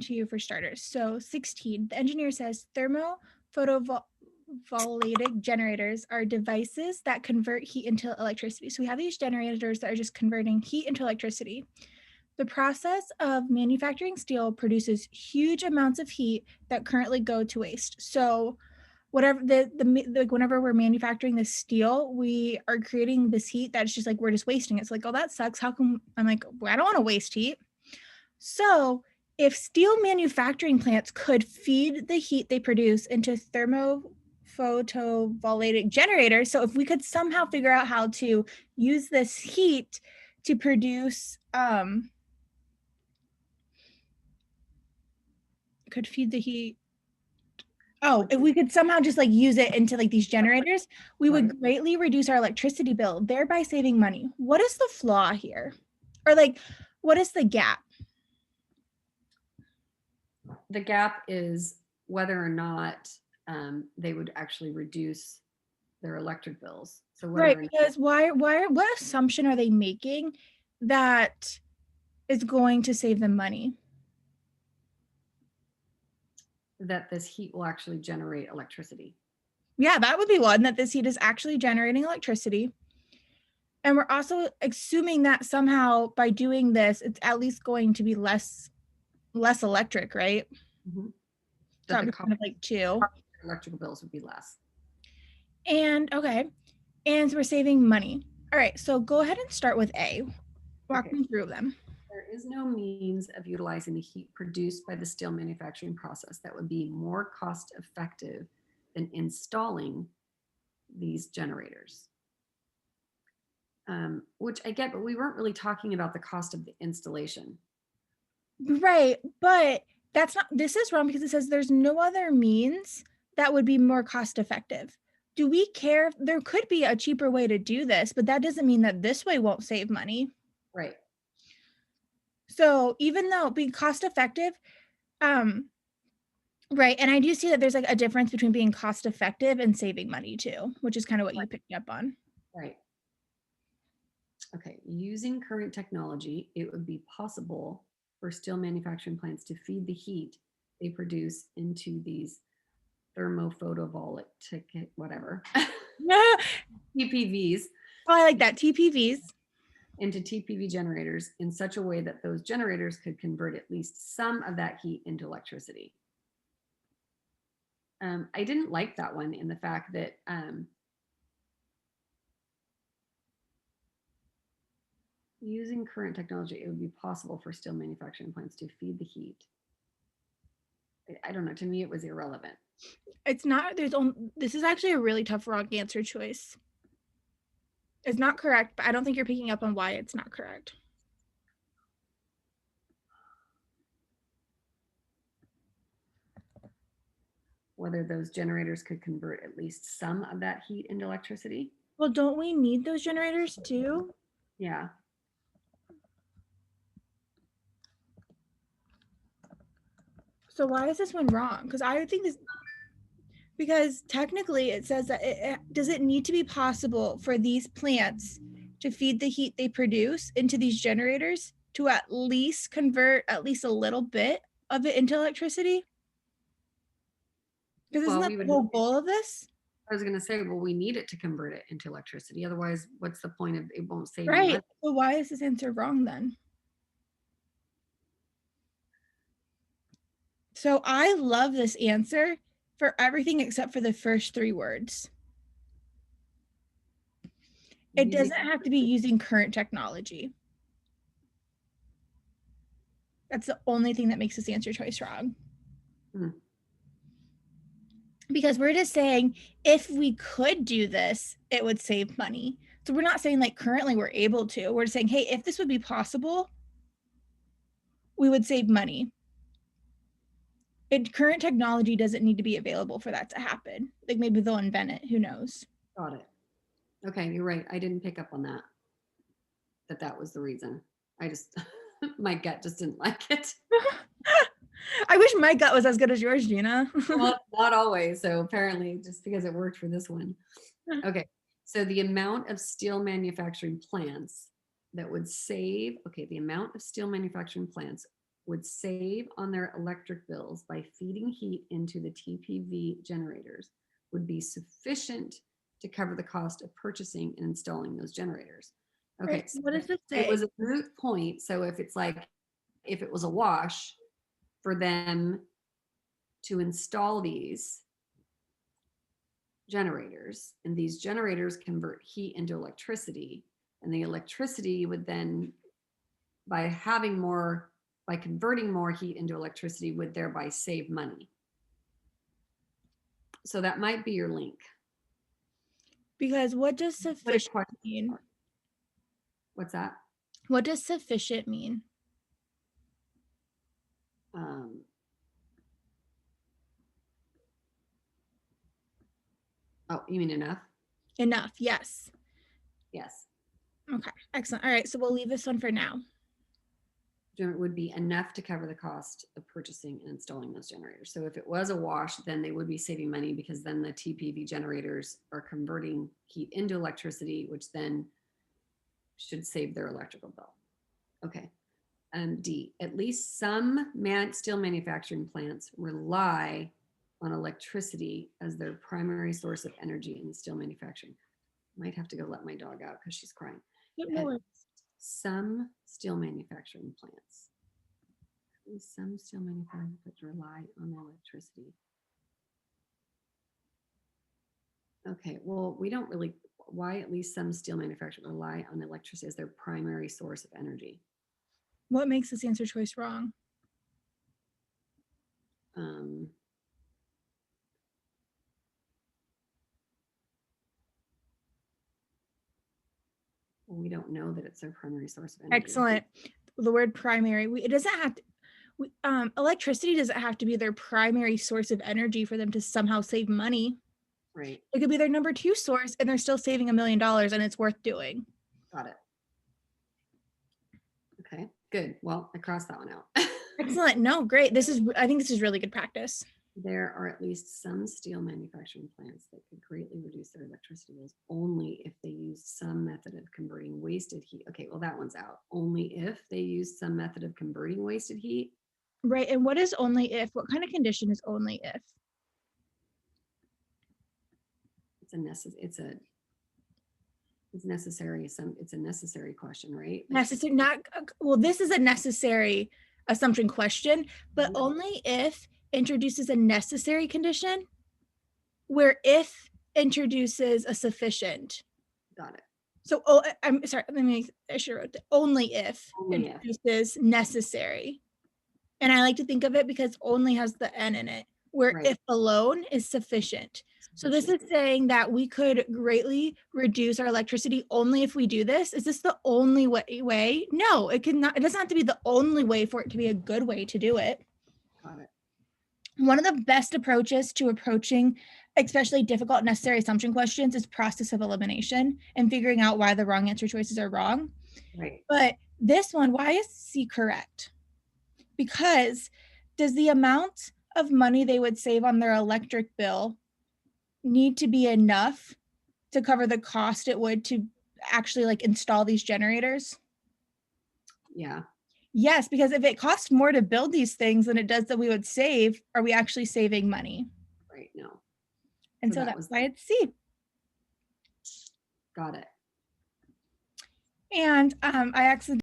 to you for starters. So 16, the engineer says thermophotovoltaic generators are devices that convert heat into electricity. So we have these generators that are just converting heat into electricity. The process of manufacturing steel produces huge amounts of heat that currently go to waste. So whatever whenever we're manufacturing this steel, we are creating this heat that's just like we're just wasting it. It's like, oh, that sucks. How come? I'm like, well, I don't want to waste heat. So if steel manufacturing plants could feed the heat they produce into thermophotovoltaic generators, so if we could somehow figure out how to use this heat to produce could feed the heat. Oh, if we could somehow just like use it into like these generators, we would greatly reduce our electricity bill, thereby saving money. What is the flaw here? Or like, what is the gap? The gap is whether or not they would actually reduce their electric bills. So Right, because what assumption are they making that is going to save them money? that this heat will actually generate electricity. Yeah, that would be one, that this heat is actually generating electricity. And we're also assuming that somehow by doing this, it's at least going to be less electric, right? Mm-hmm. So That that the would be kind of like two. electrical bills would be less. And okay, and so we're saving money. All right, so go ahead and start with A. Walk Okay. me through them. There is no means of utilizing the heat produced by the steel manufacturing process that would be more cost effective than installing these generators. Which I get, but we weren't really talking about the cost of the installation. Right, but that's not, this is wrong because it says there's no other means that would be more cost effective. Do we care? There could be a cheaper way to do this, but that doesn't mean that this way won't save money. Right. So even though being cost effective, right, and I do see that there's like a difference between being cost effective and saving money too, which is kind of what you picked up on. Right. Okay. Using current technology, it would be possible for steel manufacturing plants to feed the heat they produce into these thermophotovoltaic, whatever, Yeah, TPVs, I like that. TPVs. into TPV generators in such a way that those generators could convert at least some of that heat into electricity. I didn't like that one in the fact that using current technology, it would be possible for steel manufacturing plants to feed the heat. I don't know. To me, it was irrelevant. It's not, there's only, this is actually a really tough wrong answer choice. It's not correct, but I don't think you're picking up on why it's not correct. Whether those generators could convert at least some of that heat into electricity. Well, don't we need those generators too? Yeah. So why is this one wrong? Because I think this, because technically it says that does it need to be possible for these plants to feed the heat they produce into these generators to at least convert at least a little bit of it into electricity? Because isn't Well, that we the would, whole goal of this? I was going to say, well, we need it to convert it into electricity. Otherwise, what's the point of it won't save you Right. money? So why is this answer wrong then? So I love this answer for everything except for the first three words. It Using, doesn't have to be using current technology. That's the only thing that makes this answer choice wrong. hmm, Because we're just saying if we could do this, it would save money. So we're not saying like currently we're able to. We're just saying, hey, if this would be possible, we would save money. Current technology doesn't need to be available for that to happen. Like maybe they'll invent it. Who knows? got it. Okay, you're right. I didn't pick up on that. That was the reason. I just, my gut just didn't like it. I wish my gut was as good as yours, Gina. Well, not always. So apparently, just because it worked for this one. Okay. So the amount of steel manufacturing plants that would save, okay, the amount of steel manufacturing plants would save on their electric bills by feeding heat into the TPV generators would be sufficient to cover the cost of purchasing and installing those generators. Okay, Right. so What does it it say? was a moot point. So if it's like, if it was a wash for them to install these generators, and these generators convert heat into electricity, and the electricity would then, by converting more heat into electricity, would thereby save money. So that might be your link. Because what does Put a sufficient question mean? mark. What's that? What does sufficient mean? Um, oh, you mean enough? Enough. Yes. Yes. Okay. Excellent. All right. So we'll leave this one for now. It would be enough to cover the cost of purchasing and installing those generators. So if it was a wash, then they would be saving money, because then the TPV generators are converting heat into electricity, which then should save their electrical bill. Okay. D, at least some steel manufacturing plants rely on electricity as their primary source of energy in steel manufacturing. Might have to go let my dog out because she's crying. Yep, no worries. Some steel manufacturing plants. Some steel manufacturing plants rely on electricity. Okay, well, we don't really, why at least some steel manufacturers rely on electricity as their primary source of energy? What makes this answer choice wrong? Um, we don't know that it's their primary source of energy. Excellent. The word primary, it doesn't have to, electricity doesn't have to be their primary source of energy for them to somehow save money. Right. It could be their number 2 source and they're still saving $1 million and it's worth doing. Got it. Okay, good. Well, I crossed that one out. Excellent. No, great. I think this is really good practice. There are at least some steel manufacturing plants that could greatly reduce their electricity bills only if they use some method of converting wasted heat. Okay, well, that one's out. Only if they use some method of converting wasted heat. Right. And what is only if? What kind of condition is only if? It's a necessary question, right? Necessary, not, well, this is a necessary assumption question, but Mhm. only if introduces a necessary condition, where if introduces a sufficient. Got it. So, I'm sorry, I should have wrote that. Only if Only if. introduces necessary. And I like to think of it because only has the N in it, where Right. if alone is sufficient. So this is saying that we could greatly reduce our electricity only if we do this. Is this the only way? No, it doesn't have to be the only way for it to be a good way to do it. Got it. One of the best approaches to approaching especially difficult necessary assumption questions is process of elimination and figuring out why the wrong answer choices are wrong. Right. But this one, why is C correct? Because does the amount of money they would save on their electric bill need to be enough to cover the cost it would to actually like install these generators? Yeah. Yes, because if it costs more to build these things than it does that we would save, are we actually saving money? Right. No. And So so that that's was, why it's C. got it. And I accidentally